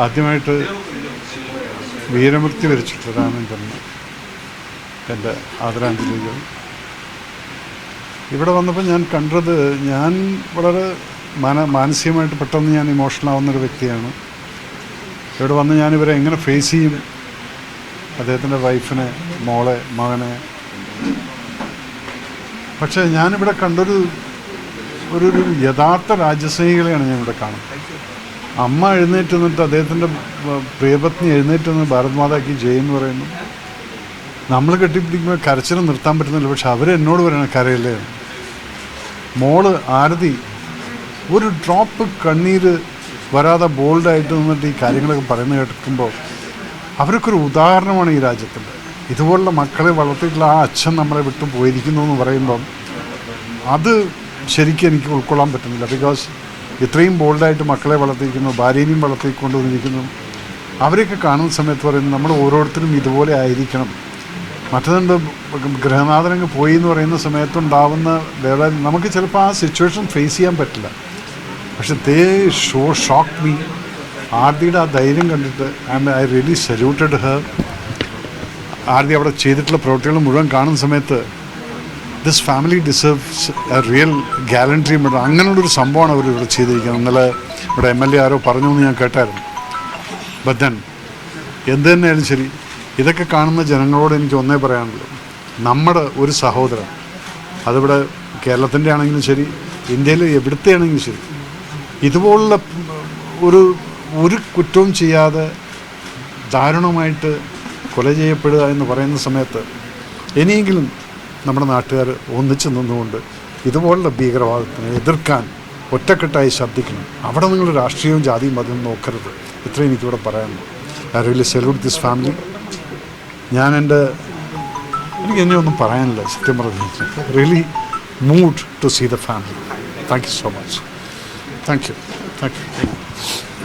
ആദ്യമായിട്ട് വീരമൃത്യു വരിച്ചിട്ടുള്ള രാമചന്ദ്രന് എൻ്റെ ആദരാഞ്ജലികൾ. ഇവിടെ വന്നപ്പോൾ ഞാൻ കണ്ടത്, ഞാൻ വളരെ മാനസികമായിട്ട് പെട്ടെന്ന് ഞാൻ ഇമോഷണൽ ആവുന്നൊരു വ്യക്തിയാണ്. ഇവിടെ വന്ന് ഞാനിവരെ എങ്ങനെ ഫേസ് ചെയ്യും, അദ്ദേഹത്തിൻ്റെ വൈഫിനെ, മോളെ, മകനെ. പക്ഷേ ഞാനിവിടെ കണ്ടൊരു ഒരു യഥാർത്ഥ രാജ്യസ്നേഹികളെയാണ് ഞാൻ ഇവിടെ കാണുന്നത്. അമ്മ എഴുന്നേറ്റ് നിന്നിട്ട് അദ്ദേഹത്തിൻ്റെ പ്രിയപത്നി എഴുന്നേറ്റ് നിന്ന് ഭാരത് മാതാക്ക് ജയ് എന്ന് പറയുന്നു. നമ്മൾ കെട്ടിപ്പിടിക്കുമ്പോൾ കരച്ചിൽ നിർത്താൻ പറ്റുന്നില്ല, പക്ഷെ അവരെന്നോട് പറയണം കരയില്ലേ. മോള് ആരതി ഒരു ഡ്രോപ്പ് കണ്ണീര് വരാതെ ബോൾഡായിട്ട് നിന്നിട്ട് ഈ കാര്യങ്ങളൊക്കെ പറയുന്നത് കേൾക്കുമ്പോൾ അവർക്കൊരു ഉദാഹരണമാണ് ഈ രാജ്യത്തിൻ്റെ. ഇതുപോലുള്ള മക്കളെ വളർത്തിയിട്ടുള്ള ആ അച്ഛൻ നമ്മളെ വിട്ടു പോയിരിക്കുന്നു എന്ന് പറയുമ്പം അത് ശരിക്കും എനിക്ക് ഉൾക്കൊള്ളാൻ പറ്റുന്നില്ല. ബിക്കോസ് ഇത്രയും ബോൾഡായിട്ട് മക്കളെ വളർത്തിയിരിക്കുന്നു, ഭാര്യനെയും വളർത്തിക്കൊണ്ടുവന്നിരിക്കുന്നു. അവരെയൊക്കെ കാണുന്ന സമയത്ത് പറയുന്നത് നമ്മൾ ഓരോരുത്തരും ഇതുപോലെ ആയിരിക്കണം. മറ്റതുണ്ട് ഗൃഹനാഥനങ്ങ് പോയി എന്ന് പറയുന്ന സമയത്തുണ്ടാവുന്ന വേറെ നമുക്ക് ചിലപ്പോൾ ആ സിറ്റുവേഷൻ ഫേസ് ചെയ്യാൻ പറ്റില്ല. പക്ഷെ ദേ ഷോക്ക് മീ. ആർതിയുടെ ആ ധൈര്യം കണ്ടിട്ട് I really saluted her. Aarthi അവിടെ ചെയ്തിട്ടുള്ള പ്രവൃത്തികൾ മുഴുവൻ കാണുന്ന സമയത്ത് this family deserves a real gallantry. അങ്ങനെയുള്ളൊരു സംഭവമാണ് അവർ ഇവിടെ ചെയ്തിരിക്കുന്നത്. ഇന്നലെ ഇവിടെ MLA ആരോ പറഞ്ഞു എന്ന് ഞാൻ കേട്ടായിരുന്നു. ബട്ട് ദെൻ എന്ത് തന്നെയായാലും ശരി, ഇതൊക്കെ കാണുന്ന ജനങ്ങളോട് എനിക്ക് ഒന്നേ പറയാനുള്ളൂ, നമ്മുടെ ഒരു സഹോദരൻ, അതിവിടെ കേരളത്തിൻ്റെ ആണെങ്കിലും ശരി, ഇന്ത്യയിൽ എവിടുത്തെ ആണെങ്കിലും ശരി, ഇതുപോലുള്ള ഒരു കുറ്റവും ചെയ്യാതെ ദാരുണമായിട്ട് കൊല ചെയ്യപ്പെടുക എന്ന് പറയുന്ന സമയത്ത് ഇനിയെങ്കിലും നമ്മുടെ നാട്ടുകാർ ഒന്നിച്ചു നിന്നുകൊണ്ട് ഇതുപോലുള്ള ഭീകരവാദത്തിനെ എതിർക്കാൻ ഒറ്റക്കെട്ടായി ശബ്ദിക്കണം. അവിടെ നിങ്ങൾ രാഷ്ട്രീയവും ജാതിയും മതവും നോക്കരുത്. ഇത്രയും എനിക്കിവിടെ പറയാനുള്ളൂ. I really salute this family. എനിക്ക് എന്നെ ഒന്നും പറയാനില്ല സത്യം പറഞ്ഞു. Really moved to see the family. Thank you so much. Thank U.